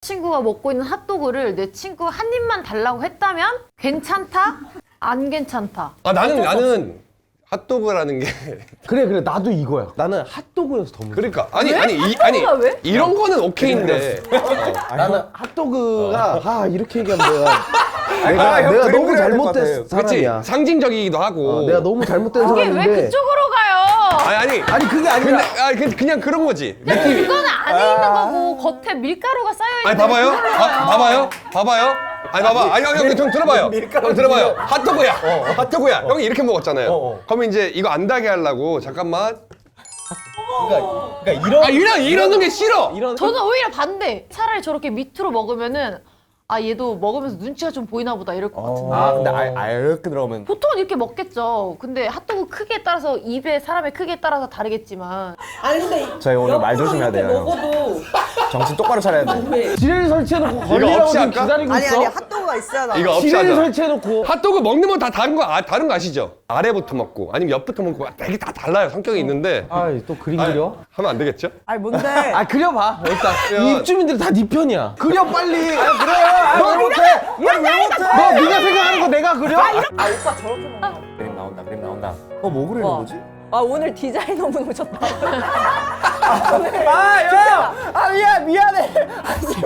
남자친구가 먹고 있는 핫도그를 내 친구가 한 입만 달라고 했다면 괜찮다? 안 괜찮다? 아 나는 핫도그라는 게 그래 나도 이거야. 나는 핫도그여서 더 문제. 그러니까 핫도그가 왜? 이런 거는 오케이인데 나는 핫도그가 이렇게 얘기하면 내가 그림 너무 그려야 될것 잘못된 같아요. 그치 사람이야. 상징적이기도 하고 내가 너무 잘못된 그게 사람인데. 왜 그쪽으로 가요? 아니 그게 아니라 그냥 그런 거지 느낌이. 이거는 안에 있는 거고 겉에 밀가루가 쌓여있는 아니 봐봐요. 아니 봐봐. 아니 형 좀 들어봐요. 형 들어봐요. 핫도그야. 형이 이렇게 먹었잖아요. 그러면 이제 이거 안 다게 하려고 잠깐만. 그러니까 이러는 게 싫어. 저는 오히려 반대. 차라리 저렇게 밑으로 먹으면은 아 얘도 먹으면서 눈치가 좀 보이나 보다 이럴 것 같은데. 근데 이렇게 들어가면 보통은 이렇게 먹겠죠. 근데 핫도그 크기에 따라서 입에 사람의 크기에 따라서 다르겠지만 아니 근데 저희 오늘 말 조심해야 돼요. 먹어도 정신 똑바로 차려야 돼. 지뢰를 설치해놓고 걸리라고 없이 지금 할까? 기다리고 아니 있어. 핫도그가 있어야 나. 이거 없이 지뢰를 하자. 설치해놓고. 핫도그 먹는 건 다 다른 거 아시죠? 아래부터 먹고 아니면 옆부터 먹고 되게 다 달라요. 성격이 있는데 또 그림 그려? 하면 안 되겠죠? 아니 뭔데? 그려봐 일단. 이 입주민들이 다 네 편이야. 그려 빨리. 너 못해. 왜 못해? 너 네가 생각하는 거 내가 그려? 아 오빠 저렇게 먹나? 그림 나온다. 뭐 그리는 거지? 아 오늘 디자이너분 오셨다. 미안해. 하지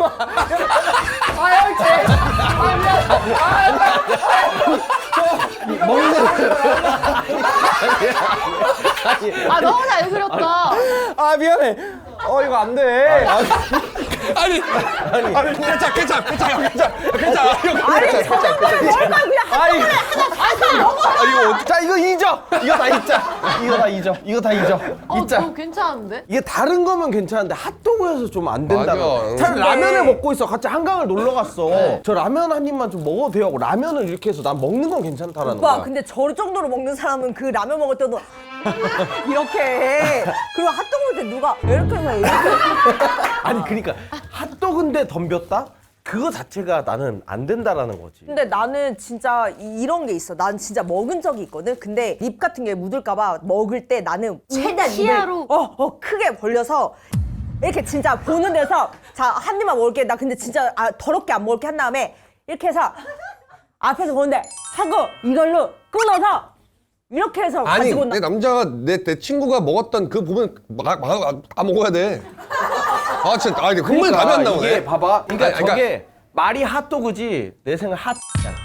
마. 너무 잘 그렸다. 미안해. 이거 안 돼. 아니 괜찮아. 자 이거 잊어. 이거 다 잊자. 이거 다 잊어. 잊자. 너무 괜찮은데? 이게 다른 거면 괜찮은데 핫도그여서 좀 안 된다. 맞아. 차라리 라면을 먹고 있어. 같이 한강을 놀러 갔어. 저 라면 한 입만 좀 먹어도 돼요 하고 라면을 이렇게 해서 난 먹는 건 괜찮다라는 오빠 거야. 근데 저 정도로 먹는 사람은 그 라면 먹을 때도 이렇게 해. 그리고 핫도그 먹을 때 누가 이렇게 해서 이렇게. 아니 그러니까 핫도그인데 덤볐다? 그거 자체가 나는 안 된다라는 거지. 근데 나는 진짜 이런 게 있어. 난 진짜 먹은 적이 있거든. 근데 입 같은 게 묻을까봐 먹을 때 나는 최대한 시야로. 입을 크게 벌려서 이렇게 진짜 보는 데서 자 한 입만 먹을게. 나 근데 진짜 더럽게 안 먹을게 한 다음에 이렇게 해서 앞에서 보는데 하고 이걸로 끊어서 이렇게 해서 아니 가지고 내 남자가 내 친구가 먹었던 그 부분 다 먹어야 돼. 아 진짜 국물 답이 안 나오네. 이게 봐봐. 그러니까 아니, 그러니까- 저게 말이 핫도그지 내 생각 핫잖아.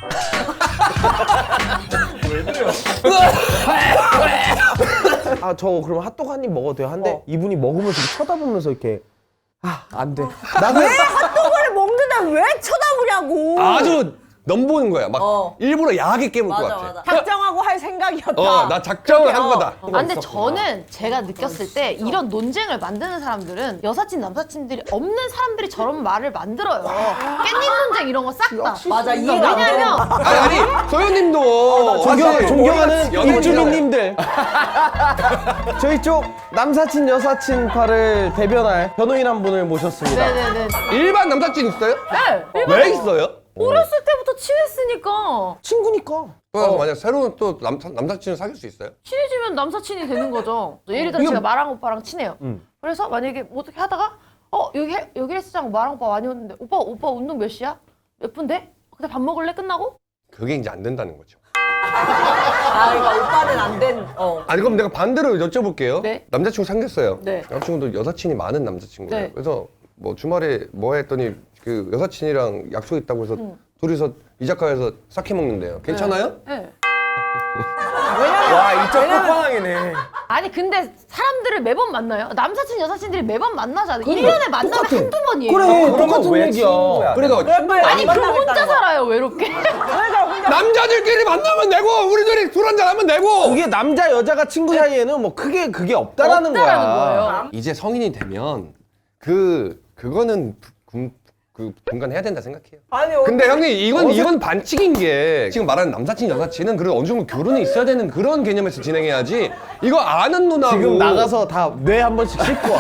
저 그럼 핫도그 한 입 먹어도 돼요? 한데 이분이 먹으면서 이렇게 쳐다보면서 이렇게 안 돼. 나는 왜 핫도그를 먹는데 왜 쳐다보냐고. 아주 넘보는 거야. 막 일부러 야하게 깨물 것 같아. 작정하고 할 생각이었다. 나 작정을 한 거다. 근데 저는 제가 느꼈을 때 이런 논쟁을 만드는 사람들은 여사친 남사친들이 없는 사람들이 저런 말을 만들어요. 깻잎 논쟁 이런 거 싹 다. 맞아 이해가 안 돼. 왜냐면 아니 소연님도 사실 존경하는 연예인이잖아요. 입주민님들. 저희 쪽 남사친 여사친 파를 대변할 변호인 한 분을 모셨습니다. 네네네. 일반 남사친 있어요? 네. 왜 있어요? 어렸을 때부터 친했으니까 친구니까. 그래서 만약 새로운 또 남사친을 사귈 수 있어요? 친해지면 남사친이 되는 거죠. 예를 들어 제가 마랑 오빠랑 친해요. 그래서 만약에 뭐 어떻게 하다가 여기 헬스장 마랑 오빠 많이 오는데 오빠 운동 몇 시야? 몇 분데? 그때 밥 먹을래? 끝나고? 그게 이제 안 된다는 거죠. 그러니까 오빠는 안 된. 아니 그럼 내가 반대로 여쭤볼게요. 네. 남자친구 생겼어요. 네. 남자친구도 여사친이 많은 남자친구예요. 네. 그래서 뭐 주말에 뭐 했더니 그 여사친이랑 약속 있다고 해서 둘이서 이자카야에서 사케 먹는데요. 괜찮아요? 네. 와 이쪽 끝방향이네. 아니 근데 사람들을 매번 만나요? 남사친 여사친들이 매번 만나잖아. 1년에 만나면 한두 번이에요. 그래 그러면 똑같은 왜 얘기야. 친구야? 그러니까 아니 그럼 혼자 살아요 외롭게. 남자들끼리 만나면 되고 우리들이 술 한잔 하면 되고. 그게 남자 여자가 친구 사이에는 뭐 크게 그게 없다라는 없다라는 거야. 거예요. 이제 성인이 되면 그거는 분간해야 된다 생각해요. 아니 근데 형님 이건 반칙인 게 지금 말하는 남사친 여사친은 그래도 어느 정도 교류는 있어야 되는 그런 개념에서 진행해야지. 이거 아는 누나고 지금 나가서 다 뇌 한 번씩 씻고 와.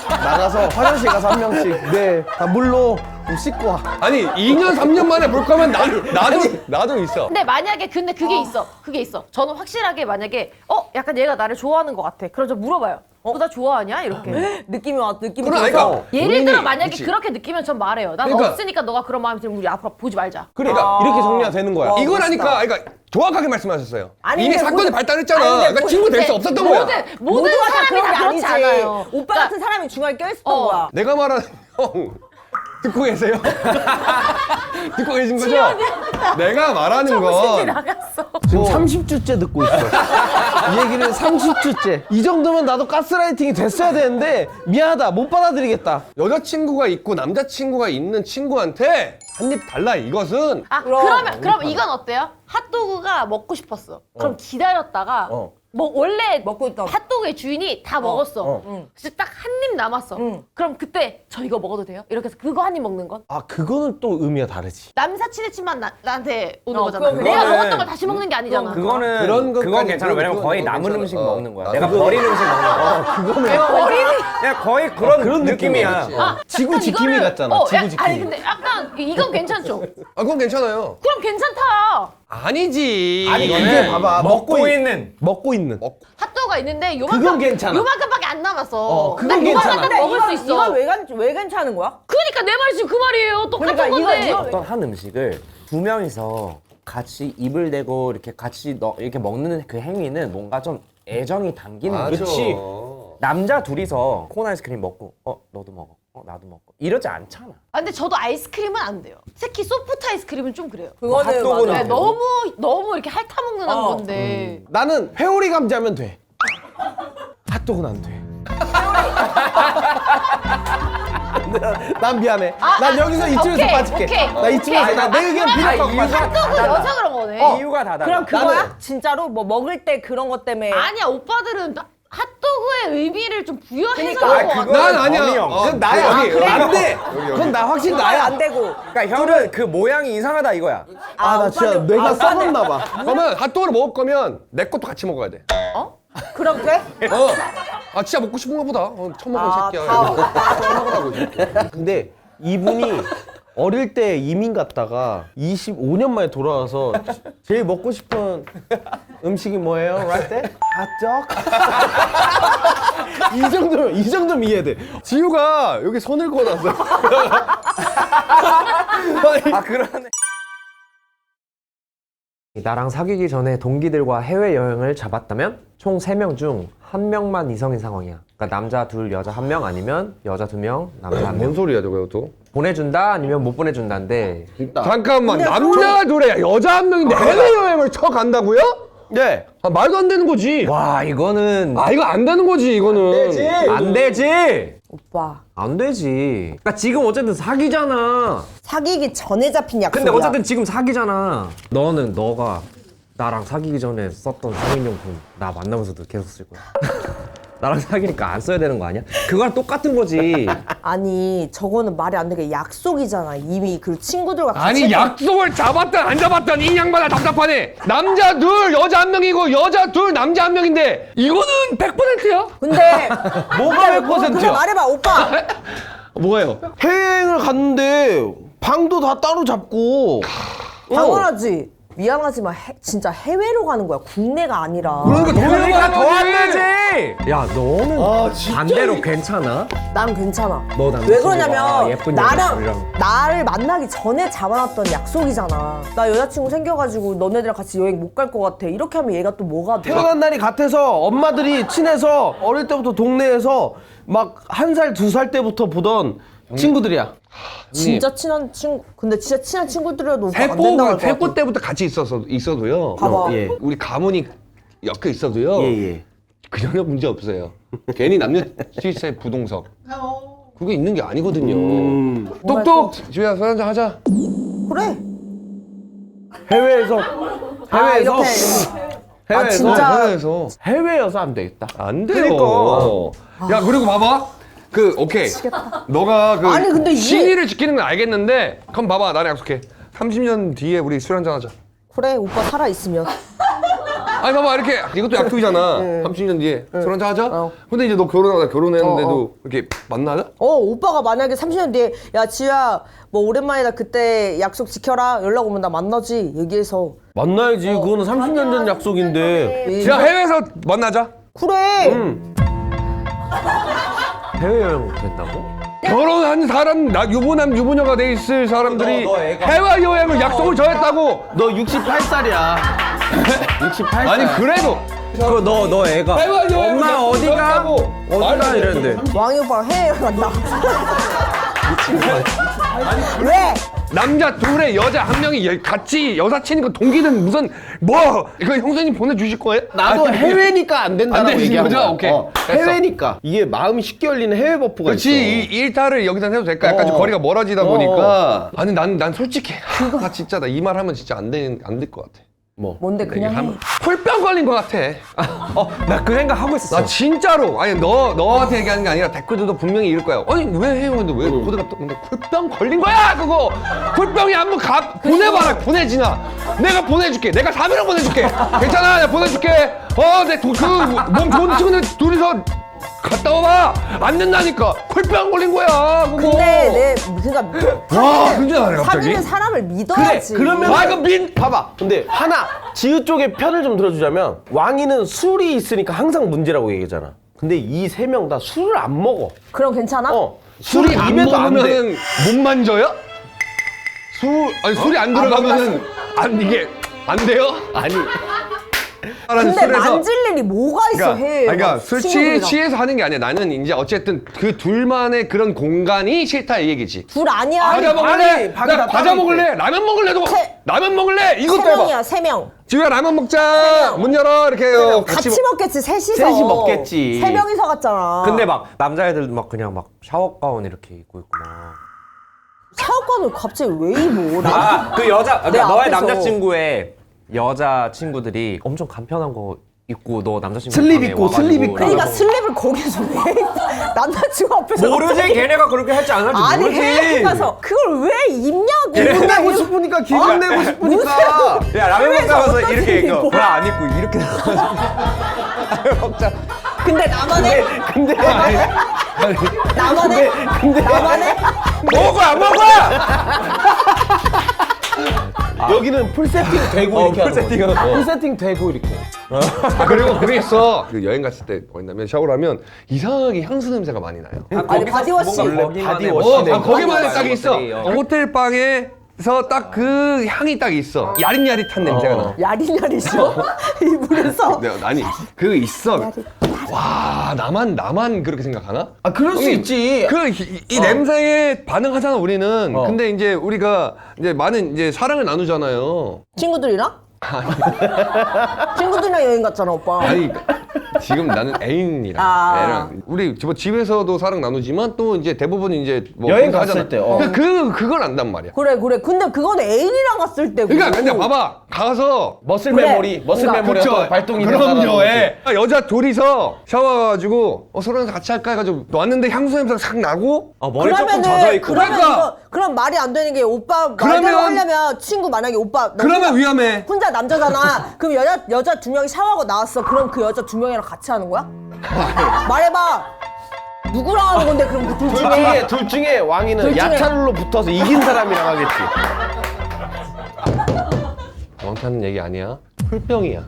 나가서 화장실 가서 한 명씩 뇌 다 물로 좀 씻고 와. 아니 2년 3년 만에 볼 거면 나도 있어. 근데 만약에 그게 있어. 저는 확실하게 만약에 약간 얘가 나를 좋아하는 것 같아. 그럼 저 물어봐요. 나 좋아하냐? 이렇게. 느낌이 왔 느낌이 그럼 들어서. 그러니까 예를 들어 본인이- 만약에 그치. 그렇게 느끼면 전 말해요. 난 그러니까- 없으니까 너가 그런 마음이 들면 우리 앞으로 보지 말자. 그러니까 이렇게 정리가 되는 거야. 이거라니까 그러니까 정확하게 말씀하셨어요. 아니, 이미 근데 사건이 모든- 발달했잖아. 아니, 근데 그러니까 친구 될 수 없었던 거야. 모든 모두가 다 사람이 그런 다 게 그렇지 아니지. 않아요. 오빠 같은 사람이 중간에 껴있었던 거야. 내가 말하는 형 듣고 계세요? 듣고 계신 거죠? 내가 말하는 정신이 건 나갔어. 지금 30주째 듣고 있어. 이 얘기를 30주째. 이 정도면 나도 가스라이팅이 됐어야 되는데 미안하다. 못 받아들이겠다. 여자친구가 있고 남자친구가 있는 친구한테 한 입 달라 이것은 그럼 이건 어때요? 핫도그가 먹고 싶었어. 그럼 기다렸다가 원래 먹고 있던. 핫도그의 주인이 다 먹었어. 진짜 딱 한 입 남았어. 그럼 그때 저 이거 먹어도 돼요? 이렇게 해서 그거 한 입 먹는 건? 아 그거는 또 의미가 다르지. 남사친의 침만 나한테 오는 어, 거잖아. 그건 내가 그거는- 먹었던 걸 다시 먹는 게 아니잖아. 그거는 그런 것까지 그건 괜찮아. 왜냐면 그건 거의 그건 남은 괜찮아. 음식 어. 먹는 거야. 아, 내가 그거- 버린 음식 먹는 거야. 그냥 거의 그런 느낌이야. 지구 약간 지킴이 이거를- 같잖아. 지구 지킴이. 아니 근데 약간 이건 괜찮죠? 아 그건 괜찮아요. 그럼 괜찮다. 아니지. 아니 이게 이거는 봐봐, 먹고 있는 먹고 있는. 핫도그가 있는데 그건 괜찮아. 요만큼밖에 안 남았어. 그건 난 괜찮아. 요만큼 먹을 수 있어. 이건 왜 괜찮은 거야? 그러니까 내 말이 지금 그 말이에요. 똑같은 그러니까 건데. 어떤 한 음식을 두 명이서 같이 입을 대고 이렇게 같이 이렇게 먹는 그 행위는 뭔가 좀 애정이 담기는 맞아. 그렇지. 남자 둘이서 콘 아이스크림 먹고 너도 먹어. 나도 먹고 이러지 않잖아. 근데 저도 아이스크림은 안 돼요. 특히 소프트 아이스크림은 좀 그래요. 그거는 핫도그는 맞아. 네, 너무 이렇게 핥아먹는 건데. 나는 회오리 감자면 돼. 핫도그는 안 돼. 난 미안해. 난 여기서 이쯤에서 오케이, 빠질게. 오케이, 나 이쯤에서 오케이. 내 의견 필요 없다고 이유가 빠질게. 핫도그 달라. 여자 그런 거네. 이유가 다 달라. 그럼 그거야? 나는- 진짜로 뭐 먹을 때 그런 것 때문에. 아니야 오빠들은 핫도그의 의미를 좀 부여해서 그러니까. 먹는 것 그거- 같아. 난 아니야. 범이 형. 그건 나야. 여기, 그래. 여기. 안 돼. 그건 나 확실히 나야 나야. 안 되고. 그러니까 형은 그 모양이 이상하다 이거야. 아 나 진짜 오빠는- 뇌가 아, 썩었나 봐. 그러면 핫도그를 먹을 거면 내 것도 같이 먹어야 돼. 그럼 돼? 아 진짜 먹고 싶은가 보다. 처음 먹은 아, 새끼야. 다 처음 먹으라고 이제. 근데 이분이 어릴 때 이민 갔다가 25년 만에 돌아와서 제일 먹고 싶은 음식이 뭐예요? Right there? 핫도그? 이 정도면 이해돼. 지우가 여기 손을 그어놨어. 아 그러네. 나랑 사귀기 전에 동기들과 해외여행을 잡았다면 총 3명 중 1명만 이성인 상황이야. 그러니까 남자 둘, 여자 1명 아니면 여자 2명, 남자 1명. 뭔 소리야 저거 또? 보내준다 아니면 못 보내준다인데 잠깐만 남자 둘에 여자 한 명인데 해외여행을 쳐 간다고요? 네. 아, 말도 안 되는 거지. 와 이거는 아 이거 안 되는 거지 이거는. 안 되지. 오빠 안 되지. 그러니까 지금 어쨌든 사귀잖아. 사귀기 전에 잡힌 약속이야. 근데 어쨌든 지금 사귀잖아. 너가 나랑 사귀기 전에 썼던 성인용품 나 만나면서도 계속 쓸 거야. 나랑 사귀니까 안 써야 되는 거 아니야? 그거랑 똑같은 거지. 아니 저거는 말이 안 되게 약속이잖아. 이미 그 친구들과 같이 아니 약속을 잡았든 안 잡았든 이 양반아 답답하네. 남자 둘 여자 한 명이고 여자 둘 남자 한 명인데 이거는 100%야. 근데 뭐가 근데 100%야? 말해봐 오빠. 뭐예요? 해외여행을 갔는데 방도 다 따로 잡고. 당연하지. 미안하지만 진짜 해외로 가는 거야. 국내가 아니라. 그러니까 더 안 되지. 야 너는 반대로 괜찮아? 난 괜찮아. 너 남자친구가 왜 그러냐면 예쁜 나랑 여자들이랑. 나를 만나기 전에 잡아놨던 약속이잖아. 나 여자친구 생겨가지고 너네들이랑 같이 여행 못 갈 것 같아. 이렇게 하면 얘가 또 뭐가 돼? 태어난 날이 같아서 엄마들이 친해서 어릴 때부터 동네에서 막 1살, 2살 때부터 보던 친구들이야. 진짜 친한 친구. 근데 진짜 친한 친구들이라도 오빠 안 된다고 세포 할것 세포 같아. 때부터 같이 있어도요. 봐봐. 예. 우리 가문이 엮여 있어도요. 예. 전혀 문제 없어요. 괜히 남녀 실세 부동석. 그게 있는 게 아니거든요. 똑똑 지우야 술 한잔 하자. 그래. 해외에서 아, 이렇게. 해외에서 진짜. 해외에서 해외여서 안 되겠다. 안 돼요. 야 그리고 봐봐. 오케이. 너가 그 아니, 근데 이게- 신의를 지키는 건 알겠는데 그럼 봐봐 나랑 약속해. 30년 뒤에 우리 술 한잔 하자. 그래 오빠 살아 있으면. 아니 봐봐 이렇게 이것도 약속이잖아. 30년 뒤에 술 한잔 하자. 근데 이제 너 결혼하다 결혼했는데도 이렇게 만나자? 오빠가 만약에 30년 뒤에 야 지우야 뭐 오랜만이다 그때 약속 지켜라 연락 오면 나 만나지 얘기해서 만나야지. 그거는 30년 전 약속인데. 야 해외에서 만나자. 그래 해외여행 된다고? 결혼한 사람 나 유부남 유부녀가 돼 있을 사람들이 너 애가- 해외 여행을 약속을 정했다고. 너 68살이야. 68살. 아니 그래도 그거 너 애가 해외 여행을 엄마 약속 어디가? 정했다고. 어디가 이랬는데 왕이 오빠랑 해외여행 간다 왜? 남자 둘에 여자 한 명이 같이 여사친이고 동기는 무슨 뭐 이거 형수님 보내주실 거예요? 나도 아니, 해외니까 안 된다고 안 되는 얘기한 거죠? 거야. 오케이. 됐어. 해외니까 이게 마음이 쉽게 열리는 해외 버프가 그렇지 이 있어. 일탈을 여기서 해도 될까? 약간 좀 거리가 멀어지다 보니까 아니 난 솔직히 나 진짜 나 이 말 하면 진짜 안 될 것 같아. 뭔데 그냥 해 콜병 걸린 것 같아. 나 그 생각 하고 있었어. 나 진짜로 아니 너한테 얘기하는 게 아니라 댓글들도 분명히 이럴 거야. 아니 왜 해요? 근데 왜 코드가 또 근데 콜병 걸린 거야 그거. 콜병이 한번 보내봐라 보내지나. 내가 보내줄게. 내가 3일을 보내줄게. 괜찮아 내가 보내줄게. 내그몸 좋은 친구들 둘이서 갔다 와봐. 안 된다니까. 콜병 걸린 거야 그거. 근데 그러니까 와 흔들하네 갑자기. 사귀는 사람을 그래 믿어야지 그러면 아 이거 봐봐. 근데 하나 지우 쪽의 편을 좀 들어주자면 왕이는 술이 있으니까 항상 문제라고 얘기하잖아. 근데 이 세 명 다 술을 안 먹어. 그럼 괜찮아? 술이 안 입에도 안 돼. 먹으면은 못 만져요? 술이 안 들어가면은 이게 안 돼요? 아니 근데 만질 일이 뭐가 있어 해 그러니까 술 취해서 하는 게 아니야. 나는 이제 어쨌든 그 둘만의 그런 공간이 싫다 이 얘기지. 둘 아니야 과자 먹을래? 방이 나 다 과자 따로 먹을래? 라면 먹을래도 라면 먹을래? 이것도 세 해봐. 명이야 3명 지우야 라면 먹자. 문 열어 이렇게 해요. 같이 먹겠지 셋이서 셋이 먹겠지. 3명이서 갔잖아 근데 막 남자애들 막 그냥 막 샤워 가운 이렇게 입고 있고 막. 샤워권을 갑자기 왜 입어 그 여자 내 그러니까 너의 앞에서. 남자친구의 여자 친구들이 엄청 간편한 거 입고 너 남자친구 슬립 방에 입고, 와가지고 슬립 입고. 그러니까 라면 슬립을 거기서 왜 남자친구 앞에서 모르지 갑자기- 걔네가 그렇게 할지 안 할지 아니 모르지. 해외 가서 그걸 왜 입냐고 기분 내고 싶으니까 기분 내고 싶으니까. 야 라면 먹자 가서 어떤 이렇게 일이 이거 뭐. 브라 안 입고 이렇게 근데 나만해? 근데 나만해? 나만해? 먹어 안 먹어? 여기는 풀 세팅 되고 이렇게 풀 세팅하고. 풀 세팅 되고 이렇게. 그리고 그랬어. 그 여행 갔을 때 뭐냐면 샤워를 하면 이상하게 향수 냄새가 많이 나요. 아니 바디워시 바디워시. 거기만에 딱 있어. 것들이, 호텔 방에서 딱 그 향이 딱 있어. 야릿야릿한 냄새가 나. 야리야리죠 이불에서 네, 아니 그 있어. 와 나만 그렇게 생각하나? 아 그럴 수 형님, 있지. 이 냄새에 반응하잖아 우리는. 근데 이제 우리가 이제 많은 이제 사랑을 나누잖아요. 친구들이랑? 친구들이랑 여행 갔잖아 오빠 아니 지금 나는 애인이랑 아. 애랑 우리 집에서도 사랑 나누지만 또 이제 대부분 이제 뭐 여행 그렇게 갔을 하잖아. 때, 그러니까 그걸 안단 말이야. 그래 근데 그건 애인이랑 갔을 때고 그러니까 근데 봐봐 가서 머슬 그래. 메모리, 머슬 그러니까. 메모리 그쵸. 어떤 발동이 그럼요. 된다는 예. 여자 둘이서 샤워해가지고 술 한잔 같이 할까 해가지고 왔는데 향수 냄새가 싹 나고 머리 조금 젖어 있고 그러면 그러니까. 그럼 말이 안 되는 게 오빠 그러면- 말대로 하려면 친구 만약에 오빠 너 그러면 위험해. 혼자 남자잖아. 그럼 여자 2명이 샤워하고 나왔어. 그럼 그 여자 2명이랑 같이 하는 거야? 말해봐. 누구랑 하는 건데 그럼 그 둘 중에 둘 중에 왕이는 둘 중에- 야차룰로 붙어서 이긴 사람이랑 하겠지. 너한테는 얘기 아니야. 풀병이야.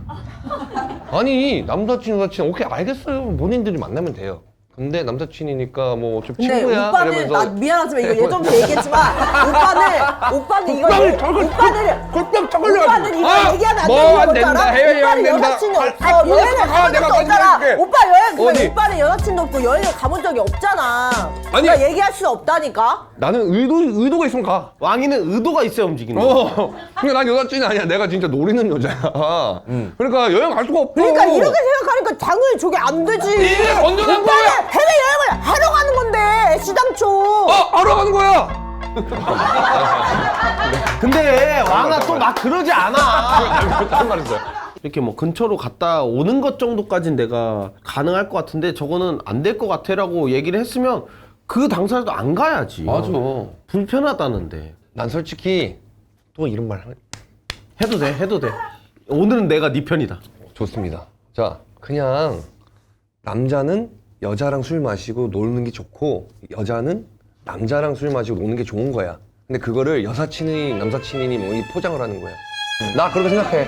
아니 남사친 여사친 오케이 알겠어요. 본인들이 만나면 돼요. 근데 남사친이니까 뭐 좀 근데 친구야 오빠는 이러면서 나 미안하지만 이거 예전부터 얘기했지만 오빠는 이거 골병 쳐걸려. 오빠는 이거 얘기하면 안 뭐안 되는 된다. 거잖아. 해외 여행 오빠는 된다. 여사친이 없어. 아, 여행을 가본 내가 적도 없잖아. 가져갈게. 오빠 여행 어디? 오빠는 여사친도 없고 여행을 가본 적이 없잖아. 아니. 그러니까 얘기할 수 없다니까. 나는 의도가 있으면 가. 왕이는 의도가 있어야 움직이는 거야. 근데 난 여자친이 아니야. 내가 진짜 노리는 여자야. 그러니까 여행 갈 수가 없어. 그러니까 이렇게 생각하니까 당연히 저게 안 되지. 이게 건전한 오빠는 거야. 해외 여행을 하러 가는 건데 시당초. 하러 가는 거야. 근데 왕아 또 막 그러지 않아. 한 말 있어요. 이렇게 뭐 근처로 갔다 오는 것 정도까진 내가 가능할 것 같은데 저거는 안 될 것 같아라고 얘기를 했으면 그 당사자도 안 가야지. 맞아. 불편하다는데. 난 솔직히 또 이런 말 해도 돼. 오늘은 내가 네 편이다. 좋습니다. 자, 그냥 남자는 여자랑 술 마시고 노는 게 좋고 여자는 남자랑 술 마시고 노는 게 좋은 거야. 근데 그거를 여사친이 남사친이니 뭐니 포장을 하는 거야. 나 그렇게 생각해.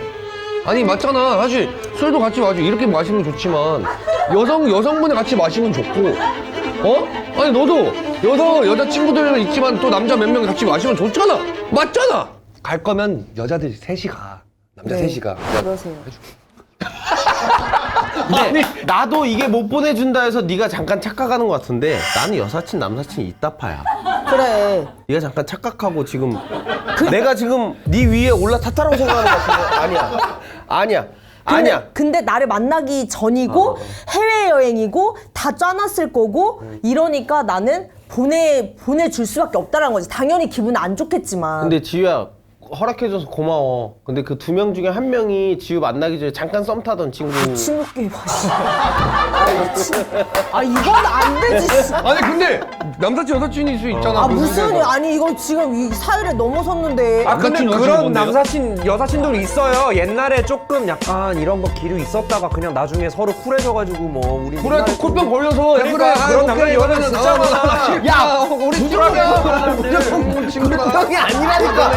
아니 맞잖아. 사실 술도 같이 마시고 이렇게 마시면 좋지만 여성분이 같이 마시면 좋고 아니 너도 여자 친구들은 있지만 또 남자 몇 명이 같이 마시면 좋잖아. 맞잖아. 갈 거면 여자들 셋이 가. 남자 셋이 가. 그러세요. 근데 나도 이게 못 보내준다 해서 네가 잠깐 착각하는 것 같은데 나는 여사친 남사친이 이따파야. 그래. 네가 잠깐 착각하고 지금 내가 지금 네 위에 올라탔다라고 생각하는 것 같은데 아니야. 근데 나를 만나기 전이고 해외여행이고 다 짜놨을 거고 이러니까 나는 보내줄 수밖에 없다는 거지. 당연히 기분 안 좋겠지만. 근데 지유야 허락해줘서 고마워. 근데 그 2명 중에 한 명이 지유 만나기 전에 잠깐 썸 타던 친구. 친구끼리 마시. 이건 안 되지. 아니 근데 남사친 여사친일 수 있잖아. 그 무슨 상대가. 아니 이거 지금 이 사회를 넘어섰는데. 근데 여자친구 그런 뭔데요? 남사친 여사친들 있어요. 옛날에 조금 약간 이런 거 기류 있었다가 그냥 나중에 서로 쿨해져가지고 뭐 우리 그래 또 콧병 걸려서 그러니까 그런 남자 여자는 진짜 많아. 야 우리 친구야. 무조건 친구다. 쿨병이 아니라니까.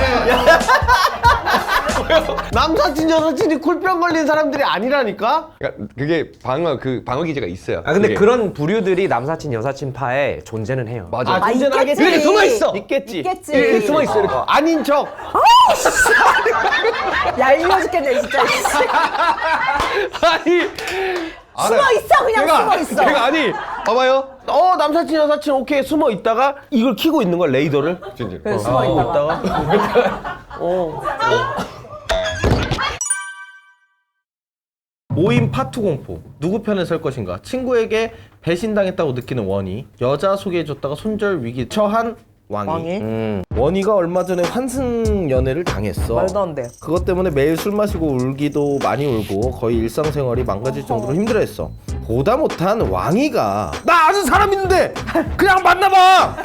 남사친 여사친이 쿨병 걸린 사람들이 아니라니까. 그러니까 그게 방어 기제가 있어요. 근데 그게. 그런 부류들이 남사친 여사친 파에 존재는 해요. 맞아. 존재는 있겠지. 하겠지. 이렇게 숨어 있어. 있겠지. 있겠지. 이렇게 숨어 있어. 이렇게. 아닌 척. 얄미워 죽겠네 진짜. 아니 숨어 있어 그냥 숨어 있어. 제가 아니 봐봐요. 남사친 여사친 오케이 숨어 있다가 이걸 키고 있는 거야 레이더를. 진짜. 그래, 숨어 있다가. 모임 파투 공포. 누구 편에 설 것인가? 친구에게 배신당했다고 느끼는 원희. 여자 소개해줬다가 손절 위기 처한 왕이. 원희가 얼마 전에 환승 연애를 당했어. 말도 안 돼. 그것 때문에 매일 술 마시고 울기도 많이 울고 거의 일상생활이 망가질 정도로 힘들어했어. 보다 못한 왕이가 나 아는 사람 있는데 그냥 만나봐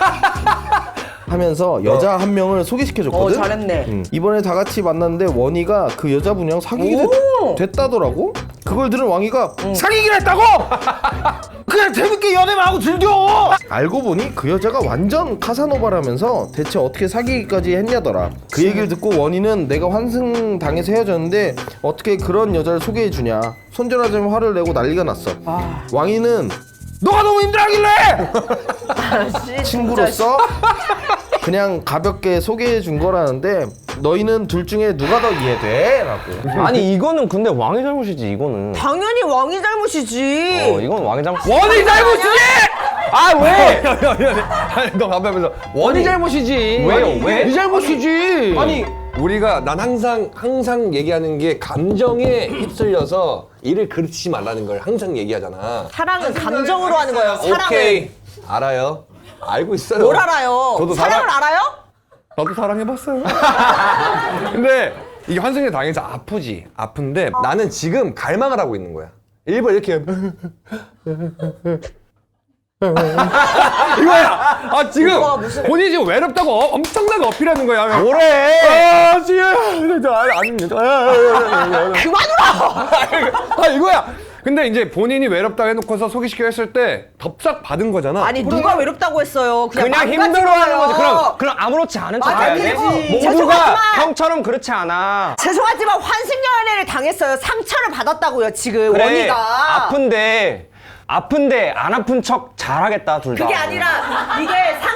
하면서 여자 한 명을 소개시켜줬거든. 잘했네. 이번에 다 같이 만났는데 원희가 그 여자분이랑 사귀게 됐다더라고. 그걸 들은 왕희가 사귀기로 했다고? 그냥 재밌게 연애만 하고 즐겨. 알고 보니 그 여자가 완전 카사노바라면서 대체 어떻게 사귀기까지 했냐더라. 그 얘기를 듣고 원희는 내가 환승 당해서 헤어졌는데 어떻게 그런 여자를 소개해주냐 손절하자면 화를 내고 난리가 났어. 왕희는 너가 너무 힘들어하길래 친구로서 그냥 가볍게 소개해 준 거라는데 너희는 둘 중에 누가 더 이해돼? 라고. 아니 이거는 근데 왕의 잘못이지 이거는. 당연히 왕이 잘못이지. 이건 왕의 잘못. 원이 잘못이지! 아 왜? 아니 너 답하면서 원이 잘못이지. 왜요? 왜? 네 잘못이지. 아니, 우리가 난 항상 얘기하는 게 감정에 휩쓸려서 일을 그르치지 말라는 걸 항상 얘기하잖아. 사랑은 감정으로 하는 거예요. 사랑은. 오케이 알아요. 알고 있어요. 뭘 알아요? 저도 사랑을 알아요? 나도 사랑해봤어요. 근데 이게 환승에 당해서 아프지. 아픈데 나는 지금 갈망을 하고 있는 거야. 일부러 이렇게 이거야. 지금 오빠가 무슨- 본인이 지금 외롭다고 엄청나게 어필하는 거야. 뭐래? 지금 그만 울어! 이거야. 근데 이제 본인이 외롭다고 해놓고서 소개시켜 했을 때 덥석 받은 거잖아. 아니 누가 외롭다고 했어요? 그냥 그냥 망가진 힘들어하는 거지. 거예요. 그럼 아무렇지 않은 척 맞아, 해야지. 그리고 모두가 죄송하지만- 형처럼 그렇지 않아. 죄송하지만 환승 연애를 당했어요. 상처를 받았다고요 지금 그래 원희가. 아픈데 안 아픈 척 잘하겠다 둘 다. 그게 아니라 이게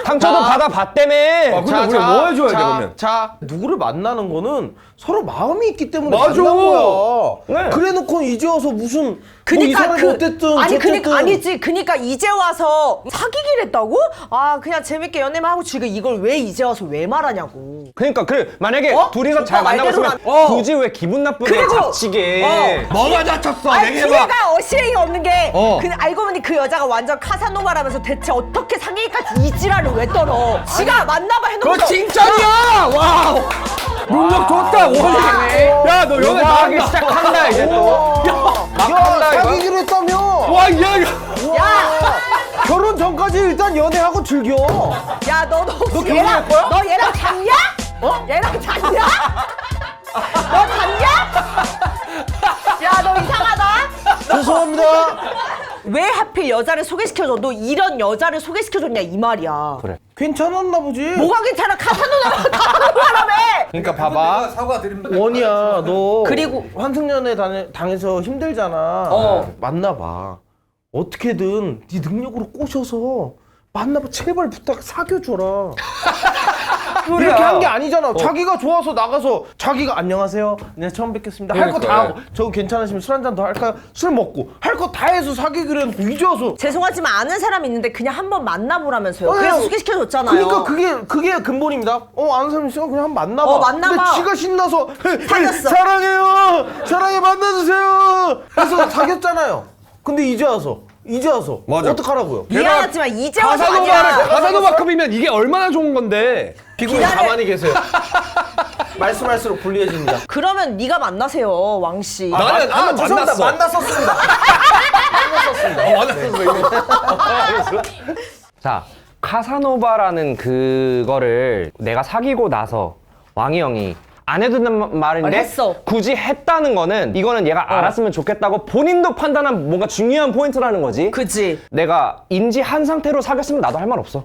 상처도 받아봤다며. 근데 우리 뭐 해줘야 돼, 그러면? 자, 누구를 만나는 거는 서로 마음이 있기 때문에 맞아. 만난 거야. 네. 그래놓고 이제 와서 무슨 뭐 이 그니까 사람이 어쨌든 아니 저쨌든 아니지 그니까 이제 와서 사귀기를 했다고? 그냥 재밌게 연애만 하고 지금 이걸 왜 이제 와서 왜 말하냐고. 그러니까 그래 만약에 어? 둘이서 잘 오빠 말대로 만나봤으면 굳이 왜 기분 나쁘게 그리고- 잡치게. 뭐가 다쳤어? 아니 얘기해봐. 뒤에가 어시행이 없는 게 어. 알고 보니 그 여자가 완전 카사노바라면서 대체 어떻게 사귀기까지 이 지랄을 왜 떨어. 지가 만나봐 해놓고 그거 칭찬이야. 와우. 능력 좋다. 원희. 야, 너 연애 하기 잘한다. 시작한다 이제 또. 야, 사귀기로 했다며. 와, 야. 야! 결혼 전까지 일단 연애하고 즐겨. 야 너도 혹시 너 얘랑 결혼할 거야? 너 얘랑 잤냐? 얘랑 잤냐? 너 잤냐? 야 너 이상한 죄송합니다. 왜 하필 여자를 소개시켜줘? 너 이런 여자를 소개시켜줬냐 이 말이야. 그래. 괜찮았나 보지. 뭐가 괜찮아? 카사노바라며. 그러니까 봐봐. 사과드립니다. 원이야, 너 그리고- 환승연애 당해서 힘들잖아. 만나봐. 어떻게든 네 능력으로 꼬셔서 만나봐. 제발 부탁 사귀어줘라. 이렇게 한 게 아니잖아. 자기가 좋아서 나가서 자기가 안녕하세요. 네, 처음 뵙겠습니다. 할 거 다 그러니까. 하고 저 괜찮으시면 술 한잔 더 할까요? 술 먹고 할 거 다 해서 사귀기로 해놓고 이제 와서 죄송하지만 아는 사람 있는데 그냥 한번 만나보라면서요. 그래서 소개시켜줬잖아요. 그러니까 그게 근본입니다. 아는 사람 있으면 그냥 한번 만나봐. 만나봐. 근데 지가 신나서 사귀었어. 사랑해요. 사랑해 만나주세요. 그래서 사귀었잖아요. 근데 이제 와서 맞아. 어떡하라고요? 미안하지만 이제 와서 아니야. 가사노바급이면 이게 얼마나 좋은 건데. 피고인 가만히 계세요. 말씀할수록 불리해집니다. 그러면 네가 만나세요, 왕 씨. 나는 죄송합니다. 만났어. 만났었습니다. 자, 카사노바라는 그거를 내가 사귀고 나서 왕이 형이 안 해도 되는 말인데 했어. 굳이 했다는 거는 이거는 얘가 알았으면 좋겠다고 본인도 판단한 뭔가 중요한 포인트라는 거지. 그지. 내가 인지한 상태로 사귀었으면 나도 할 말 없어.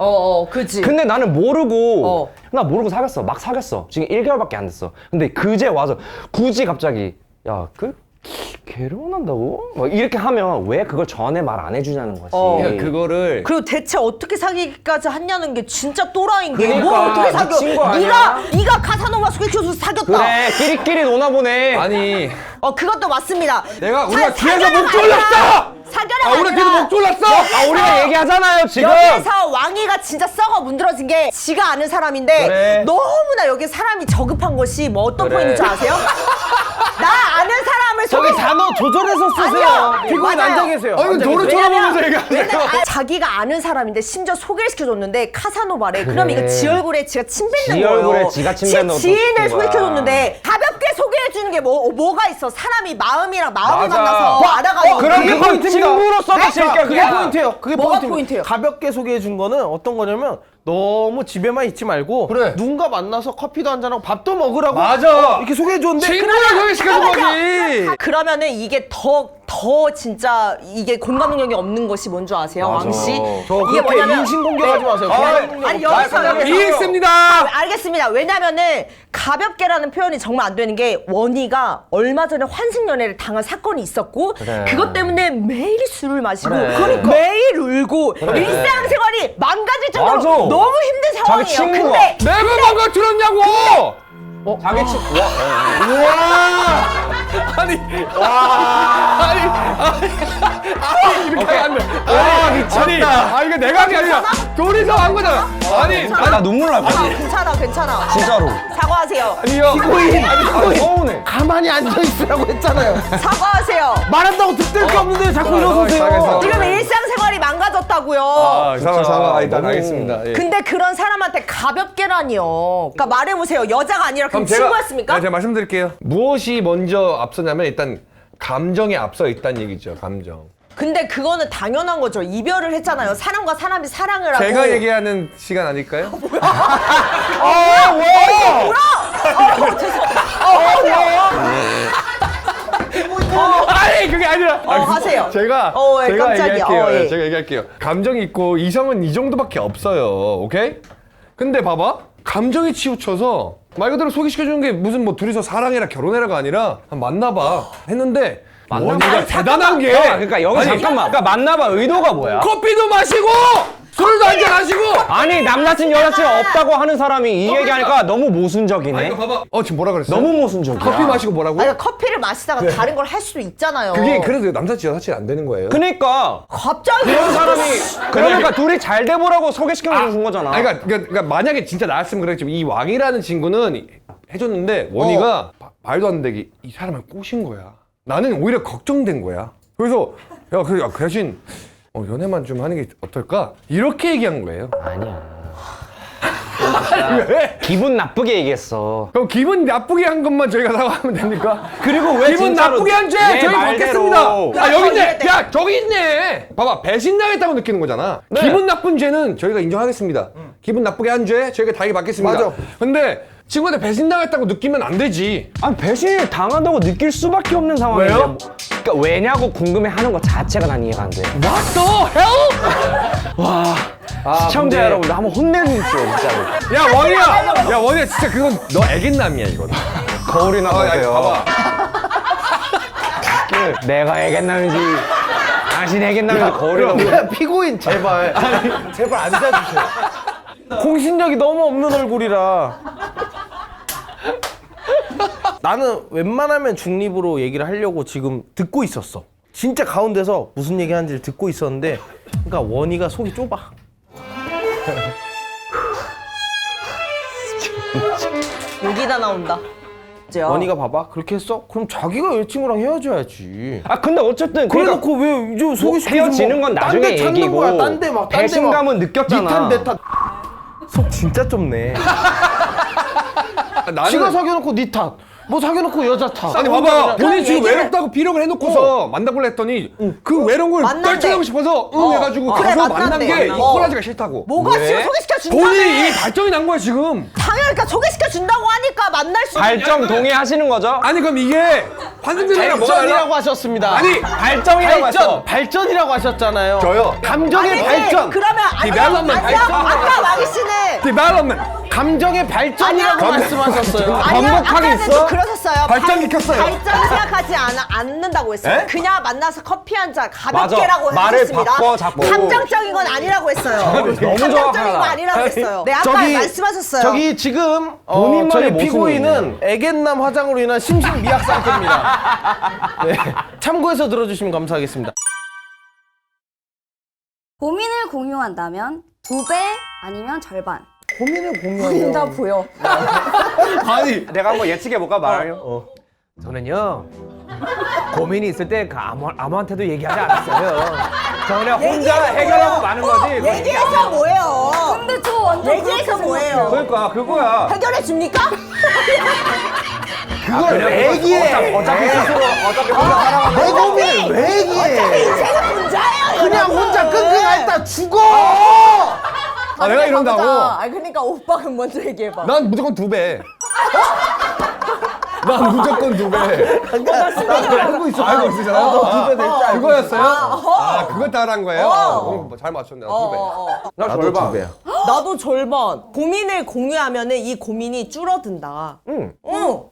그지. 근데 나는 모르고 어. 나 모르고 사귀었어. 막 사귀었어. 지금 1개월밖에 안 됐어. 근데 그제 와서 굳이 갑자기 야, 결혼한다고? 뭐 이렇게 하면 왜 그걸 전에 말 안 해주냐는 거지. 그러니까 그거를 그리고 대체 어떻게 사귀기까지 했냐는 게 진짜 또라이인 게. 그러니까, 뭘 어떻게 사겨? 미친 거 아니야? 네가 카사노바 소개시켜줘서 사귀었다. 그래, 끼리끼리 노나 보네. 아니 그것도 맞습니다. 우리가 뒤에서 목 졸랐어. 사겨라. 우리가 뒤에서 목 졸랐어. 우리가 얘기하잖아요 지금. 여기서 왕이가 진짜 썩어 문드러진 게 지가 아는 사람인데 그래. 너무나 여기 사람이 저급한 것이 뭐 어떤 그래. 포인트인지 아세요? 나 아는 사람을 저기 단어 조절해서 쓰세요. 아니요. 피고인 맞아요. 앉아 계세요. 아니 도로 쳐다보면서 얘기하세요. 자기가 아는 사람인데 심지어 소개시켜줬는데 카사노바래. 그럼 이거 지 얼굴에 지가 침 뱉는 지 거예요. 얼굴에 지가 침 뱉는 것도 지인을 웃긴 거야. 소개시켜줬는데 가볍게 소개해주는 게 뭐가 있어? 사람이 마음이랑 마음을 맞아. 만나서 알아가고. 그럼 그게 그걸 포인트입니다. 친구로서 자, 실게 그게 포인트예요. 그게 뭐가 포인트입니다. 포인트예요? 가볍게 소개해 준 거는 어떤 거냐면 너무 집에만 있지 말고 그래. 누군가 만나서 커피도 한잔하고 밥도 먹으라고 맞아. 이렇게 소개해 줬는데 친구를 소개시켜준 거지. 그러면은 이게 더 진짜 이게 공감 능력이 없는 것이 뭔 줄 아세요, 왕 씨? 저 그렇게 인신공격하지 마세요. 아니 여기서 이해했습니다. 알겠습니다. 왜냐면은 가볍게라는 표현이 정말 안 되는 게 원희가 얼마 전에 환승연애를 당한 사건이 있었고 그것 때문에 매일 술을 마시고 매일 울고 일상생활이 망가질 정도로 맞아. 너무 힘든 상황이에요. 친구가. 근데 내가 망가뜨렸냐고. 자기 친구. 이렇게 안 돼. 미쳤다. 이거 내가 한 게 아니라 둘이서 한 거잖아. 나 눈물 날 뻔. 괜찮아. 진짜로. 사과하세요. 아니요. 서운해. 가만히 앉아 있으라고 했잖아요. 사과하세요. 말한다고 듣들 게 없는데 자꾸 일어서세요. 알겠어. 지금 일상생활이 망가졌다고요. 사과 일단 너무- 알겠습니다. 예. 근데 그런 사람한테 가볍게라니요. 그러니까 말해보세요. 여자가 아니라 그럼 친구였습니까? 제가 말씀드릴게요. 무엇이 먼저 앞서냐면 일단 감정이 앞서 있다는 얘기죠. 감정. 근데 그거는 당연한 거죠. 이별을 했잖아요. 사람과 사람이 사랑을 하고. 제가 얘기하는 시간 아닐까요? 아니 그게 아니라. 하세요. 제가 예, 깜짝이야. 얘기할게요. 예. 제가 얘기할게요. 감정이 있고 이성은 이 정도밖에 없어요. 오케이? 근데 봐봐. 감정에 치우쳐서 말 그대로 소개시켜주는 게 무슨 뭐 둘이서 사랑해라 결혼해라가 아니라 만나봐 했는데 원희가 대단한 게 그러니까 여기 아니, 잠깐만. 그러니까 만나봐 의도가 뭐야? 커피도 마시고 술도 한잔 하시고 아니 남자친 여자친 없다고 하는 사람이 이 얘기하니까 너무 모순적이네. 이거 봐봐. 지금 뭐라 그랬어? 너무 모순적이야. 커피 마시고 뭐라고? 아니, 커피를 마시다가 다른 걸 할 수도 있잖아요. 그게 그래서 남사친 여사친 안 되는 거예요. 그러니까 갑자기 그런 사람이 그러니까 둘이 잘 돼보라고 소개시켜준 거잖아. 아니, 그러니까 만약에 진짜 나였으면 그랬지만 이 왕이라는 친구는 해줬는데 원희가 말도 안 되게 이 사람을 꼬신 거야. 나는 오히려 걱정된 거야. 그래서 그 대신 연애만 좀 하는 게 어떨까? 이렇게 얘기한 거예요. 아니야. 왜? 기분 나쁘게 얘기했어. 그럼 기분 나쁘게 한 것만 저희가 사과하면 됩니까? 그리고 왜 기분 진짜로 나쁘게 한 죄 내 저희 말대로. 받겠습니다. 여기 있네. 야 저기 있네. 봐봐 배신당했다고 느끼는 거잖아. 네. 기분 나쁜 죄는 저희가 인정하겠습니다. 기분 나쁘게 한 죄 저희가 당연히 받겠습니다. 맞아. 근데 친구한테 배신당했다고 느끼면 안 되지. 아니 배신을 당한다고 느낄 수밖에 없는 상황이야. 왜요? 그러니까 왜냐고 궁금해하는 것 자체가 난 이해가 안 돼. What the hell? 시청자 여러분들 한번 혼내주십시오 진짜로. 야 원이야. 야 원이야 진짜 그건 너 애견남이야 이건. 거울이나 보세요. 봐봐. 내가 애견남인지 당신 애견남인지 거울이나 보세요. 야, 피고인 제발. 제발 앉아주세요. 공신력이 너무 없는 얼굴이라. 나는 웬만하면 중립으로 얘기를 하려고 지금 듣고 있었어. 진짜 가운데서 무슨 얘기 하는지를 듣고 있었는데, 그러니까 원희가 속이 좁아. 여기다 나온다. 진짜. 원희가 봐봐, 그렇게 했어? 그럼 자기가 여자친구랑 헤어져야지. 아 근데 어쨌든 그러니까 그래놓고 왜 이제 소개시켜주고 헤어지는 건 나중에 얘기고 배신감은 느꼈잖아. 내 탓. 속 진짜 좁네. 지가 사귀어놓고 네 탓. 뭐 사귀어놓고 여자 탓. 아니 봐봐 본인 지금 얘기를- 외롭다고 비력을 해놓고서 만나볼래 했더니 그 외로운 걸 만난대. 떨쳐내고 싶어서 응 해가지고 그래, 가서 만난 만난대. 게 이 꼬라지가 싫다고. 뭐가 지금 소개시켜 준다며? 본인이 이미 발정이 난 거야 지금. 당연히 그러니까 소개시켜 준다고 하니까 만날 수. 발정 동의하시는 거죠? 아니 그럼 이게 환승연애랑 뭐가 달라? 발전이라고 하셨습니다. 아니 발정이라고 했어. 발전이라고 하셨잖아요. 저요. 감정의 아니, 발전. 그러면 디벨롭먼트 발전. 아까 왕희 씨는 디벨롭먼트. 감정의 발전이라고 아니야. 말씀하셨어요. 아니요, 번복하게 아까는 있어? 좀 그러셨어요. 발전기 켰어요. 발전을 생각하지 않는다고 했어요. 에? 그냥 만나서 커피 한 잔 맞아. 가볍게라고 말을 하셨습니다. 바꿔, 자꾸. 감정적인 건 아니라고 했어요. 너무 감정적인 정확하다. 건 아니라고 했어요. 네, 아까 말씀하셨어요. 저기 지금 본인만의 저희 모습이 피고인은 애견남 화장으로 인한 심신미약 상태입니다. 네. 참고해서 들어주시면 감사하겠습니다. 고민을 공유한다면 2배 아니면 절반. 고민을 공유하면 다 보여. 아니 내가 한번 예측해볼까 말아요? 저는요 고민이 있을 때 그 아무한테도 얘기하지 않았어요. 저는 혼자 해결하고 마는 거지. 얘기해서 뭐예요? 근데 저 완전 얘기해서 뭐예요? 그러니까 그거야. 해결해 줍니까? 그걸 왜 얘기해? 어차피 스스로 어차피 혼자 살아가고. 내 고민을 왜 얘기해? 인생은 문제예요. 그냥 여러분. 혼자 끙끙 앓다 죽어! 아 내가 이런다고? 아 그러니까 오빠가 먼저 얘기해봐. 난 무조건 2배. 난 무조건 2배. 알고 있어. 알고 있으잖아. 두배 될지 알고 그거였어요? 아 그걸 따라한 거예요? 잘 맞췄네. 2배. 나 나도 절반. 2배야. 나도 절반. 고민을 공유하면은 이 고민이 줄어든다. 응. 응.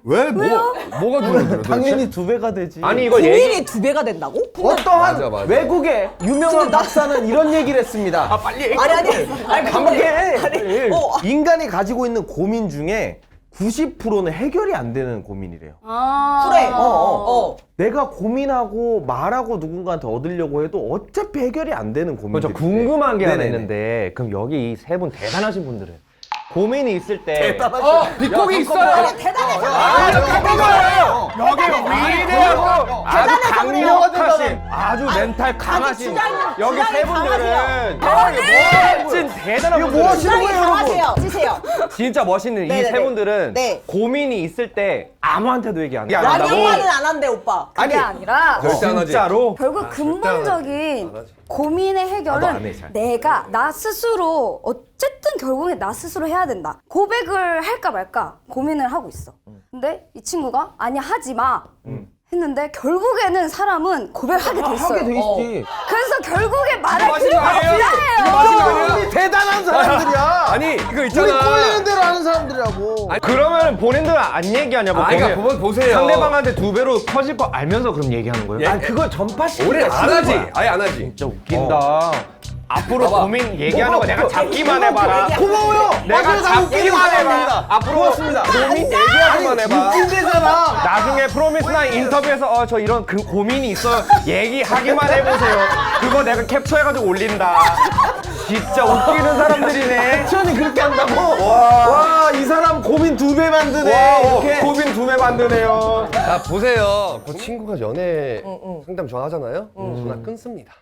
왜? 뭐가 줄어들어? 당연히 2배가 되지. 아니 이거 얘기. 고민이 2배가 된다고? 어떠한 맞아, 맞아. 외국의 유명한 박사는 이런 얘기를 했습니다. 빨리. 아니 감독해. 아니 인간이 가지고 있는 고민 중에 90%는 해결이 안 되는 고민이래요. 아. 그래. 내가 고민하고 말하고 누군가한테 얻으려고 해도 어차피 해결이 안 되는 고민들. 저 궁금한 게 하나 네네네. 있는데 그럼 여기 이 세 분 대단하신 분들은 고민이 있을 때 뒷곡이 있어요. 여기 위대하고 아주 강력하신 아주 멘탈 강하신 주장이 여기 세 분들은 멋진 대단한 이거 뭐 분들. 하시는 주장이 거예요, 여러분? 강하세요. 치세요. 진짜 멋있는 이 네네네. 세 분들은 네. 고민이 있을 때 아무한테도 얘기 안 안 한다고. 한다고? 양양만은 안 한대 오빠. 그게 아니라 절대 안 하지. 진짜로 결국 근본적인 고민의 나도 안 해결은 해, 잘. 내가 나 스스로 어쨌든 결국에 나 스스로 해야 된다. 고백을 할까 말까 고민을 하고 있어. 근데 이 친구가 아니 하지 마 했는데 결국에는 사람은 고백하게 됐어요. 하게 돼 있지. 그래서 결국에 말할 하시는 필요가 거예요? 없어요. 우리 대단한 사람들이야. 아니 이거 우리 있잖아. 꼴리는 대로 하는 사람들이라고. 그러면 본인들은 안 얘기하냐고. 아니 그러니까 그거 보세요. 상대방한테 2배로 커질 거 알면서 그럼 얘기하는 거예요? 아니 그걸 전파시키는 우리 안 하지. 아예 안 하지. 진짜 웃긴다. 앞으로 고민 얘기하는 거 내가 잡기만 해봐라. 고마워요. 내가 맞아요, 나 웃기게 잡기만 해봐. 생각합니다. 앞으로 고맙습니다. 고민 얘기하기만 해봐. 웃긴대잖아. 나중에 프로미스나인 인터뷰에서 저 이런 그 고민이 있어요. 얘기하기만 해보세요. 그거 내가 캡처해가지고 올린다. 진짜 웃기는 사람들이네. 천이 그렇게 한다고? 와, 이 사람 고민 2배 만드네. 이렇게. 고민 2배 만드네요. 자 보세요. 그 친구가 연애 상담 전화하잖아요. 전화 끊습니다.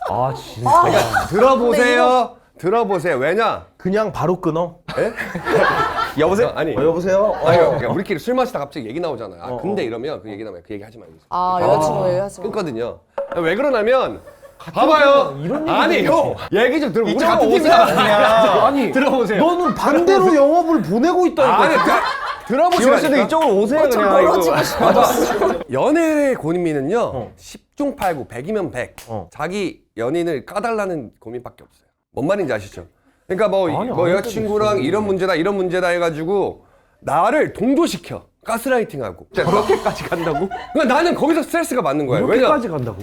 아 진짜. 들어보세요. 들어보세요. 왜냐? 그냥 바로 끊어. 여보세요? 아니. 여보세요? 아니, 그러니까 우리끼리 술 마시다 갑자기 얘기 나오잖아요. 아, 근데 이러면 그 얘기 나오면 그 얘기 하지 말고. 아 여자친구 얘기하지 마. 끊거든요. 왜 그러냐면 봐봐요. 아니 형 얘기 좀 들어. 우리 같은 오세요, 팀이야. 그냥. 아니 들어보세요. 너는 반대로 영업을 보내고 있다니까. 아니 들어보시라니까. 이쪽으로 오세요 좀 그냥. 멀어지고 이거. 싶어. 맞아. 연애의 고민은요. 10중 8구 100이면 100. 자기 연인을 까달라는 고민밖에 없어요. 뭔 말인지 아시죠? 그러니까 뭐 여자친구랑 이런 문제다 해가지고 나를 동조시켜. 가스라이팅하고. 그렇게까지 간다고? 그러니까 나는 거기서 스트레스가 받는 거예요. 그렇게까지 간다고?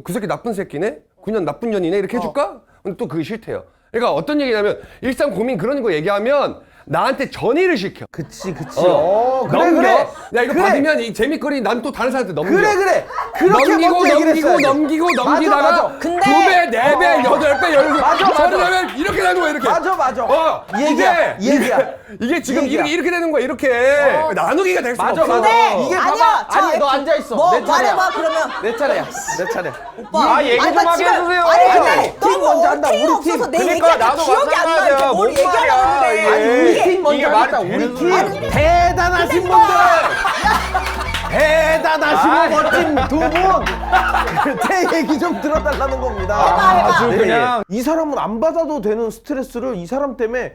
그 새끼 나쁜 새끼네? 그냥 나쁜 년이네? 이렇게 해줄까? 근데 또 그게 싫대요. 그러니까 어떤 얘기냐면 일상 고민 그런 거 얘기하면 나한테 전의를 시켜. 그치. 그래. 그래. 야 이거 그래. 받으면 이 재밌거리 난 또 다른 사람한테 넘겨. 그래. 그렇게 먼저 얘기를 했어야지. 넘기다가 맞아. 근데- 2배, 4배, 8배, 10배. 맞아. 이렇게 되는 거야 이렇게. 맞아. 이게 지금 얘기야. 이렇게 되는 거야 이렇게. 나누기가 될 수가 맞아, 없어. 근데 이게 아니야. 봐봐. 자, 아니, 너 앉아있어. 뭐 내 차례야. 말해봐 그러면. 내 차례야. 내 차례. 오빠. 얘기 좀 나 하게 지금- 해주세요. 아니 팀 먼저 한다, 어태가 우리 없어서 팀. 내 그러니까 얘기가 다 나도 기억이 안 나. 마찬가지야. 이렇게 뭘 뭔 얘기하려고 말이야. 하는데. 아니, 우리 팀 먼저 이게 하겠다. 말이 우리 되는 팀. 거야. 대단하신 분들. 대단하시고 멋진 두 분. 제 얘기 좀 들어달라는 겁니다. 해봐. 네. 그냥- 이 사람은 안 받아도 되는 스트레스를 이 사람 때문에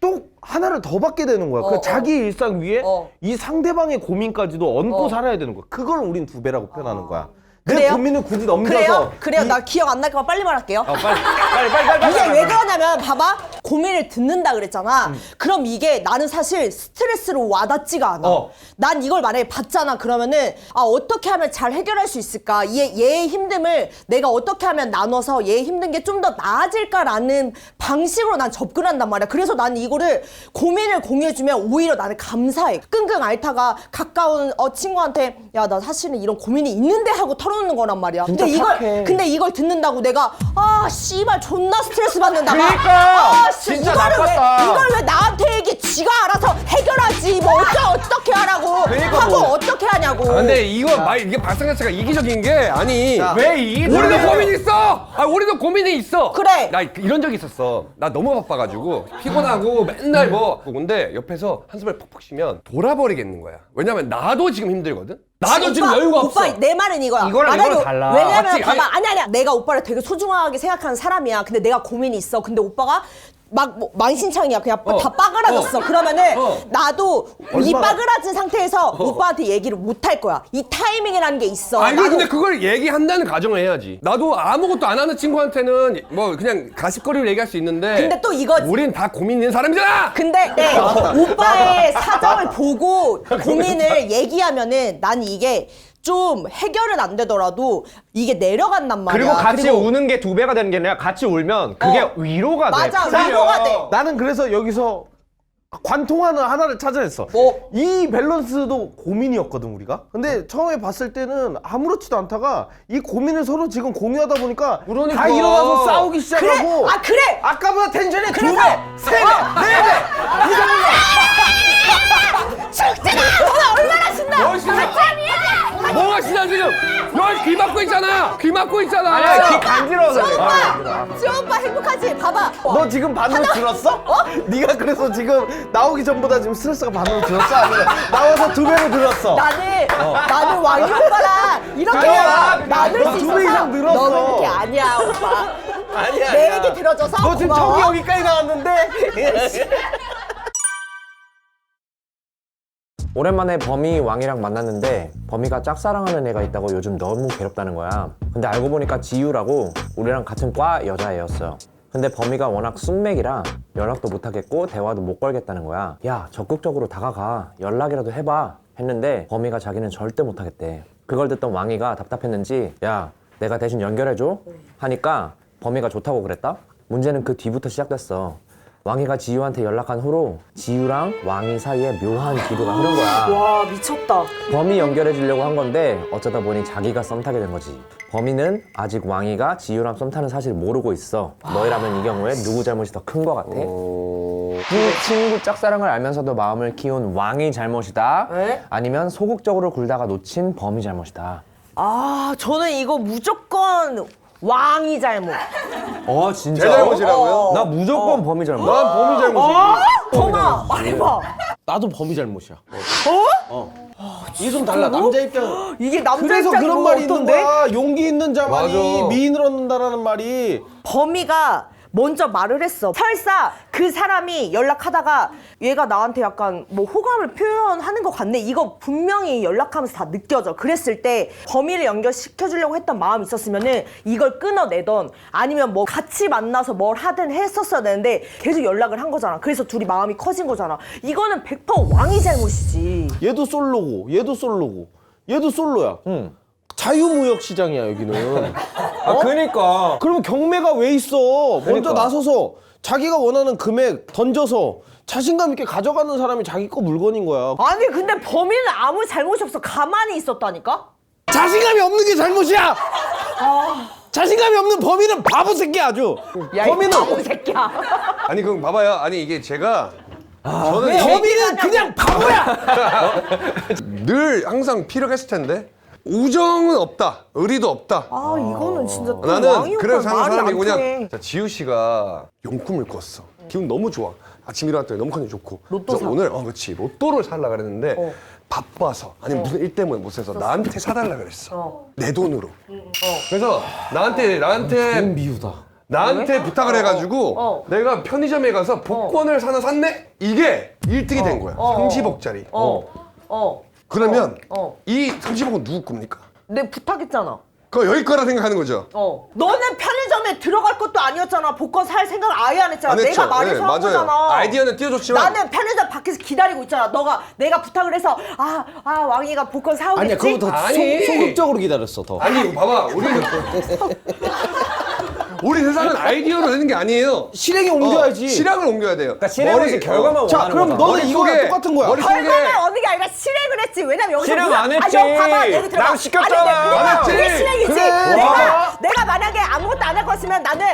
또 하나를 더 받게 되는 거야. 그 자기 일상 위에 이 상대방의 고민까지도 얹고 살아야 되는 거야. 그걸 우린 두 배라고 표현하는 거야. 내 그래요? 고민을 굳이 넘겨서 그래요? 나 기억 안 날까 봐 빨리 말할게요. 빨리. 이게 왜 그러냐면 봐봐 고민을 듣는다 그랬잖아. 그럼 이게 나는 사실 스트레스로 와닿지가 않아. 난 이걸 만약에 받잖아 그러면은 어떻게 하면 잘 해결할 수 있을까, 얘의 힘듦을 내가 어떻게 하면 나눠서 얘의 힘든 게 좀 더 나아질까라는 방식으로 난 접근한단 말이야. 그래서 난 이거를 고민을 공유해주면 오히려 나는 감사해. 끙끙 앓다가 가까운 친구한테 야 나 사실은 이런 고민이 있는데 하고 털어놓는 거란 말이야. 근데 이걸 듣는다고 내가 씨발 존나 스트레스 받는다. 그러니까! 씨, 진짜 이걸 나빴다. 왜 나한테 얘기 지가 알아서 해결하지 뭐 어떻게 하라고 그러니까 하고 뭐. 어떻게 하냐고. 근데 이게 발상 자체가 이기적인 게 아니. 왜 이게 우리도 고민 있어. 우리도 고민이 있어. 그래. 나 이런 적 있었어. 나 너무 바빠가지고 피곤하고 맨날 근데 옆에서 한숨을 푹푹 쉬면 돌아버리겠는 거야. 왜냐면 나도 지금 힘들거든. 나도 지금 여유가 없어. 오빠 내 말은 이거야. 이거랑 만약에 이거랑 달라. 왜냐면 맞지? 봐봐 아니야. 내가 오빠를 되게 소중하게 생각하는 사람이야. 근데 내가 고민이 있어. 근데 오빠가 막 망신창이야. 그냥 다 빠그라졌어. 그러면은 나도 이 빠그라진 상태에서 오빠한테 얘기를 못 할 거야. 이 타이밍이라는 게 있어. 아니 나도- 근데 그걸 얘기한다는 가정을 해야지. 나도 아무것도 안 하는 친구한테는 뭐 그냥 가십거리를 얘기할 수 있는데. 근데 또 이거 우린 다 고민 있는 사람이잖아. 근데 오빠의 사정을 보고 고민을 얘기하면은 난 이게 좀 해결은 안 되더라도 이게 내려간단 말이야. 그리고 같이 우는 게 2배가 되는 게 아니라 같이 울면 그게 위로가 돼. 맞아, 풀려. 위로가 돼. 나는 그래서 여기서 관통하는 하나를 찾아냈어. 이 밸런스도 고민이었거든 우리가. 근데 처음에 봤을 때는 아무렇지도 않다가 이 고민을 서로 지금 공유하다 보니까 그러니까. 다 일어나서 싸우기 시작하고. 그래. 아까보다 텐션이 두 배, 그래서- 세 배, 네 배. 축제가 너는 얼마나 신나. 뭐가 신나 지금? 너 귀 막고 있잖아. 귀 막고 있잖아. 아니야, 귀 간지러워서 그래. 지호 오빠 행복하지? 봐봐. 너 지금 반으로 줄었어? 네가 그래서 지금 나오기 전보다 지금 스트레스가 반으로 줄었어? 아니면 나와서 2배로 줄었어? 나는 왕이 오빠랑 이렇게 나눌 수 두 배 이상 있어서 늘었어. 너는 그게 아니야 오빠. 아니야. 내 얘기 들어줘서 너 지금 고마워. 턱이 여기까지 나왔는데. 오랜만에 범이 왕이랑 만났는데 범이가 짝사랑하는 애가 있다고 요즘 너무 괴롭다는 거야. 근데 알고 보니까 지유라고 우리랑 같은 과 여자애였어. 근데 범이가 워낙 숙맥이라 연락도 못하겠고 대화도 못 걸겠다는 거야. 야, 적극적으로 다가가, 연락이라도 해봐 했는데 범이가 자기는 절대 못하겠대. 그걸 듣던 왕이가 답답했는지 야, 내가 대신 연결해줘 하니까 범이가 좋다고 그랬다. 문제는 그 뒤부터 시작됐어. 왕이가 지유한테 연락한 후로 지유랑 왕이 사이에 묘한 기류가 흐른 거야. 와 미쳤다. 범이 연결해 주려고 한 건데 어쩌다 보니 자기가 썸 타게 된 거지. 범이는 아직 왕이가 지유랑 썸 타는 사실을 모르고 있어. 너희라면 이 경우에 누구 잘못이 더 큰 거 같아? 그 친구 짝사랑을 알면서도 마음을 키운 왕이 잘못이다? 에? 아니면 소극적으로 굴다가 놓친 범이 잘못이다? 저는 이거 무조건 왕이 잘못. 진짜? 제 잘못이라고요? 나 무조건 범이 잘못. 난 범이 잘못이야. 범아 말해봐. 나도 범이 잘못이야. 이게 좀 달라. 남자 입장. 이게 남자 그래서 입장이 그런 뭐 말이 있는 어떤데? 거야. 용기 있는 자만이 맞아. 미인을 얻는다라는 말이. 범이가 먼저 말을 했어. 설사 그 사람이 연락하다가 얘가 나한테 약간 뭐 호감을 표현하는 것 같네. 이거 분명히 연락하면서 다 느껴져. 그랬을 때 범인을 연결시켜주려고 했던 마음이 있었으면은 이걸 끊어내던 아니면 뭐 같이 만나서 뭘 하든 했었어야 되는데 계속 연락을 한 거잖아. 그래서 둘이 마음이 커진 거잖아. 이거는 100% 왕이 잘못이지. 얘도 솔로고 얘도 솔로고 얘도 솔로야. 자유무역 시장이야 여기는. 그니까. 그러면 경매가 왜 있어? 먼저 나서서 자기가 원하는 금액 던져서 자신감 있게 가져가는 사람이 자기 거 물건인 거야. 아니 근데 범인은 아무 잘못이 없어. 가만히 있었다니까? 자신감이 없는 게 잘못이야. 자신감이 없는 범인은 바보 새끼야 아주. 범인은 바보 새끼야. 아니 그럼 봐봐요. 아니 이게 제가 저는 이게 범인은 그냥 바보야. 늘 항상 필요가 했을 텐데 우정은 없다, 의리도 없다. 아 이거는 진짜 또 나는 왕이 그래서 오빠 사는 말이 사람이 안 그냥 통해. 자, 지우 씨가 용품을 꿨어. 기분 너무 좋아. 아침 일어났더니 너무 컨디션 좋고. 로또 그래서 사. 오늘 그렇지 로또를 살라 그랬는데 바빠서 아니면 무슨 일 때문에 못 사서 나한테 사달라 그랬어. 내 돈으로. 그래서 나한테 좋은 비유다. 나한테 부탁을 해가지고 내가 편의점에 가서 복권을 하나 샀네? 이게 1등이 된 거야. 30억짜리. 그러면 이 30억은 누구 겁니까? 내 부탁했잖아. 그거 여기 거라 생각하는 거죠. 너는 편의점에 들어갈 것도 아니었잖아. 복권 살 생각을 아예 안 했잖아. 안 했죠. 내가 말해서 네, 한 맞아요. 거잖아. 아이디어는 띄워줬지만 나는 편의점 밖에서 기다리고 있잖아. 내가 부탁을 해서 왕이가 복권 사오겠지? 아니야 그거 더 아니. 소극적으로 기다렸어 더. 아니 봐봐 우리 세상은 아이디어로 되는 게 아니에요. 실행에 옮겨야지. 실행을 옮겨야 돼요. 그러니까 실행에서 결과만 자 원하는 그럼 거잖아. 너는 이거랑 머릿속에- 똑같은 거야. 머릿속에- 결과를 얻는 게 아니라 실행을 했지. 왜냐면 여기서 실행 안 했지. 여기 봐봐. 얘기 들어봐. 난 시켰잖아. 아니, 안 그게 했지. 실행이지. 그래. 내가 만약에 아무것도 안 할 것이면 나는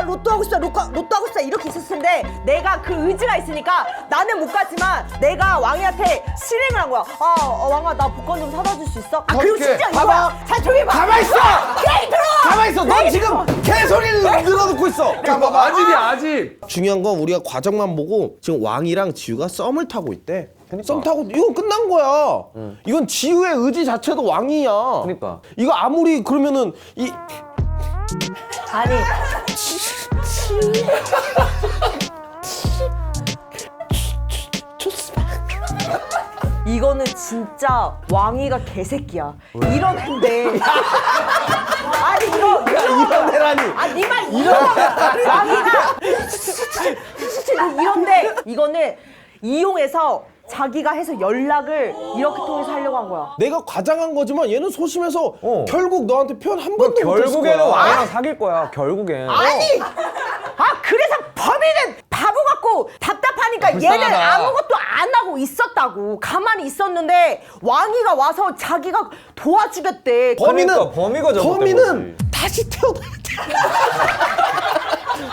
로또 하고 싶다. 로또 하고 싶다 이렇게 있었을 텐데 내가 그 의지가 있으니까 나는 못 갔지만 내가 왕이한테 실행을 한 거야. 왕아 나 복권 좀 사다 줄 수 있어? 그리고 어떡해. 진짜 이거야. 잘 조용히 봐. 가만 있어. 그래 들어. 가만 있어. 너 지금 개소리를 늘어놓고 있어. 야, 봐봐 아집이야 아집. 중요한 건 우리가 과정만 보고 지금 왕이랑 지우가 썸을 타고 있대. 썸 타고 이건 끝난 거야. 이건 지우의 의지 자체도 왕이야. 그러니까. 이거 아무리 그러면은 이 아니 이거는 진짜 왕이가 개새끼야. 이런 애인데 아니 이런 애라니. 니말 이런 왕이가 이런데 이거는 이용해서 자기가 해서 연락을 이렇게 통해서 하려고 한 거야. 내가 과장한 거지만 얘는 소심해서 결국 너한테 표현 한 번도 못했을 거야. 결국에는 왕이랑 사귈 거야. 결국엔. 아니! 그래서 범인은 바보 같고 답답하니까 얘는 불쌍하다. 아무것도 안 하고 있었다고. 가만히 있었는데 왕이가 와서 자기가 도와주겠대. 범인은 그러니까 범이가 잘못된 범인은 거지. 다시 태어나야 돼.